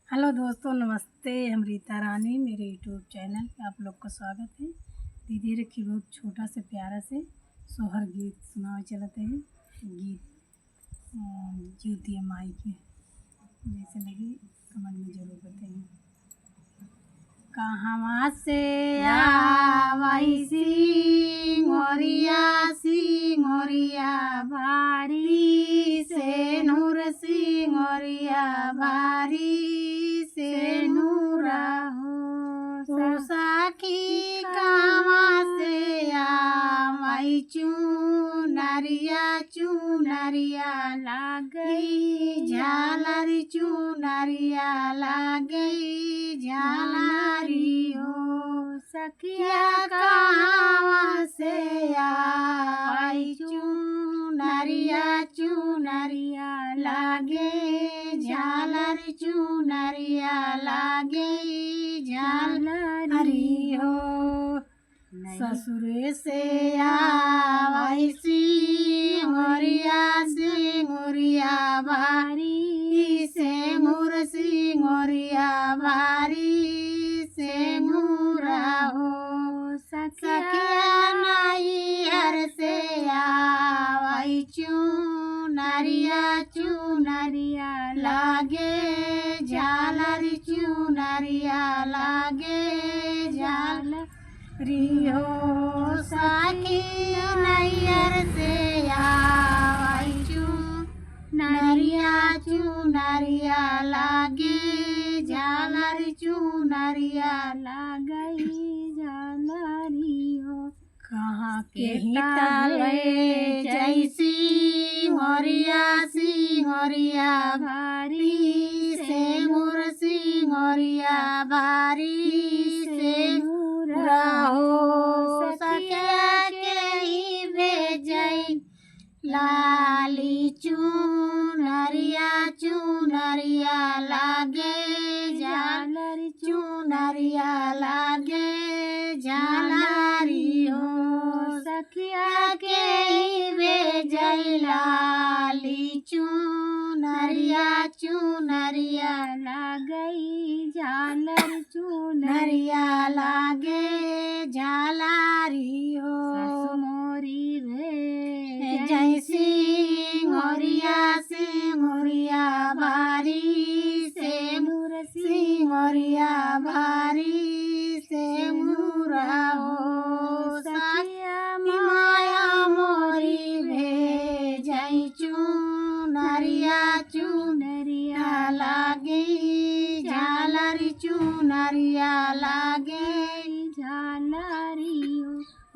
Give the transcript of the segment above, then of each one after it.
Hello दोस्तों, नमस्ते। हम रीता रानी, मेरे यूट्यूब चैनल पे आप लोग का स्वागत है। दीदी रखी बहुत छोटा से प्यारा से सोहर गीत सुनावे चलते हैं। गीत ज्योति माई के जैसे लगी कमेंट में जरूर बताइए। कहवा से आवई सिंगोरिया बारी से नूर सिंगोरिया बारी से नूरा हो साखी। कहवा से आवई चुनरिया लागई झालरी चुनरिया लागई झालरी हो सखिया। कहवा से आई चुनरिया लागे झालरी चुनरिया लागे झालरी हो। ससुरे से आवई सिंगोरिया बारी से मोर सिंगोरिया बारी से मोरा हो सखिया। नाइहर से आवई चुनरिया लागे झालरी चुनरिया लागे झालरी हो सखी। नाइहर से आवई चुनरिया लागे झालरी चुनरिया लागई झालरी हो। कहाँ के हिताले जैसी सिंगोरिया भारी से मोर सिंगोरिया भारी से मुरा हो सखिया। के ही भेजई लाली चुनरिया लागे झालरी चुनरिया लागे झालरी हो सखिया। के ही भेजई लाली चुनरिया लागई झालरी चुनरिया लागे झालरी हो। मोरी भे जय सिंगोरिया भारी से मुर सिंगोरिया भारी से मुरा हो सखिया। माया मोरी भे जय चुनरिया लागे झालरी चुनरिया लागे झालरी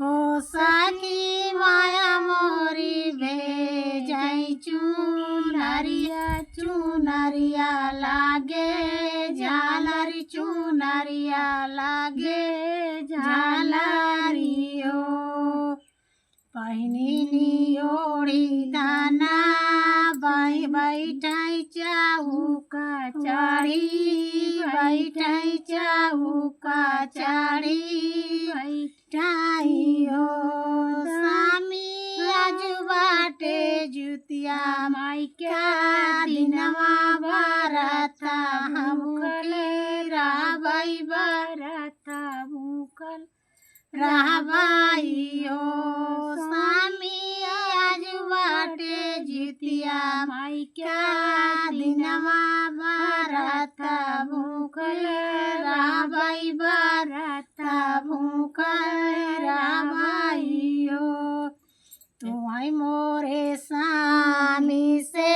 हो सखी। माया मोरी भे जय चुनरिया लागे झालरी चुनरिया लागे झालरी हो। पहिनी ओढ़ी दाना बैठाई चाहुका चाड़ी बैठाई चाहुका चाड़ी बैठाई हो स्वामी। आज बाटे जुतिया माई क्या दिनवा बरता हमके राबई बरता भूखल राबाई हो स्वामी। आज बाटे जुतिया माई क्या दिनवा बरता भूखल राबाई बरता भूखल राबाई हो। तुम्हारी मोरे स्वामी से